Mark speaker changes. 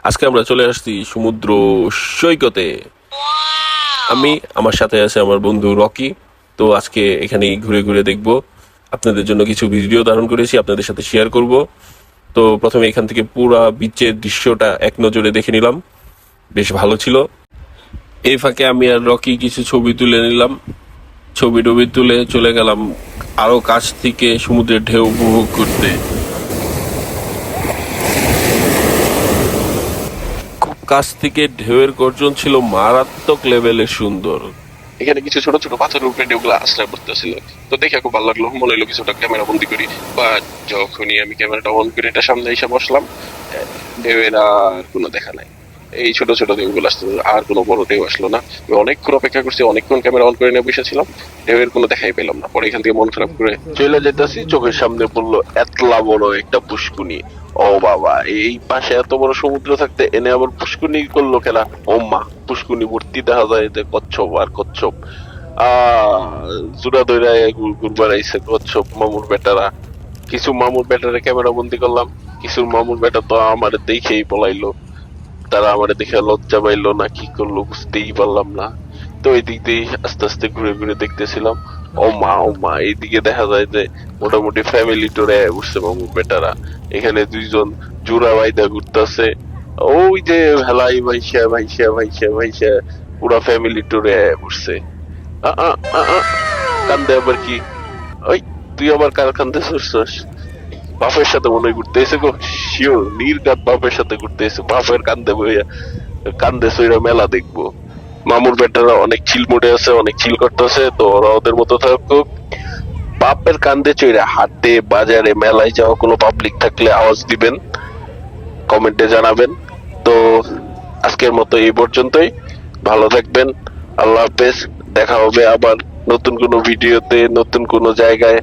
Speaker 1: আজকে আমরা চলে আসছি সমুদ্র সৈকতে। আমার সাথে আছে আমার বন্ধু রকি। তো আজকে এখানে ঘুরে ঘুরে দেখব, আপনাদের জন্য কিছু ভিডিও ধারণ করেছি, আপনাদের সাথে শেয়ার করব। তো প্রথমে এখান থেকে পুরা বিচের দৃশ্যটা এক নজরে দেখে নিলাম, বেশ ভালো ছিল। এই ফাঁকে আমি আর রকি কিছু ছবি তুলে নিলাম, ছবি টবি তুলে চলে গেলাম আরো কাছ থেকে সমুদ্রের ঢেউ উপভোগ করতে। খুব কাছ থেকে ঢেউয়ের গর্জন ছিল মারাত্মক লেভেলের সুন্দর। এখানে কিছু ছোট ছোট পাথরের উপরে ঢেউগুলো আশ্রয় করতেছিল, তো দেখে খুব ভালো লাগলো। মনে হলো কিছুটা ক্যামেরা বন্দি করি, বা যখনই আমি ক্যামেরাটা অন করে এটা সামনে এসে বসলাম, ঢেউয়ের আর কোনো দেখা নাই। এই ছোট ছোট ঢেউগুলো আসতে, আর কোনো বড় ঢেউ আসলো না। আমি অনেকক্ষণ অপেক্ষা করছি, অনেকক্ষণ ক্যামেরা অন করে নিয়ে বসেছিলাম, ঢেউয়ের কোনো দেখাই পেলাম না। পরে এখান থেকে মন খারাপ করে চলে যেতেছি, চোখের সামনে পড়লো এতলা বড় একটা পুষ্কুনি। ও বাবা, এই পাশে এত বড় সমুদ্র থাকতে এনে আবার পুষ্কুনি করলো খেলা। ও মা, পুষ্কুনি ভর্তি দেখা যায় যে কচ্ছপ আর কচ্ছপ। জুড়া দইরা ঘুরবার আইসে কচ্ছপ মামুর বেটারা। কিছু মামুর বেটারে ক্যামেরা বন্দি করলাম, কিছু মামুর বেটা তো আমার দেখেই পলাইলো। তারা আমার দেখে লজ্জা পাইলো না কি করলো বুঝতেই পারলাম না। তো ওই দিক দিয়ে আস্তে আস্তে ঘুরে ঘুরে দেখতেছিলাম। ও মা, এইদিকে দেখা যায় যে মোটামুটি ফ্যামিলি টুরে উঠছে মামুর বেটারা। এখানে দুইজন জোড়া বাইদা ঘুরতেছে। ওই যে ভেলাই ভাইসা ভাইসা ভাইসা ভাইসা পুরা ফ্যামিলি টুরে উঠছে। কান্দে আবার কি? ওই, তুই আবার কার কান্দে শুরছস? বাপের সাথে মনে হয় ঘুরতে এসে গো, শিওর নির্ঘাত বাপের সাথে ঘুরতে এসে, বাপের কান্দে বইয়া কান্দে সইরা মেলা দেখবো। মামুর বেটারা অনেক চিল মুডে আছে, অনেক চিল করতেছে, তো ওরা ওদের মতো থাকুক। বাপের কান্দে চইরা হাটে বাজারে মেলায় যাওয়া কোনো পাবলিক থাকলে আওয়াজ দিবেন, কমেন্টে জানাবেন। তো আজকের মতো এই পর্যন্তই, ভালো থাকবেন, আল্লাহ হাফেজ। দেখা হবে আবার নতুন কোনো ভিডিওতে, নতুন কোনো জায়গায়।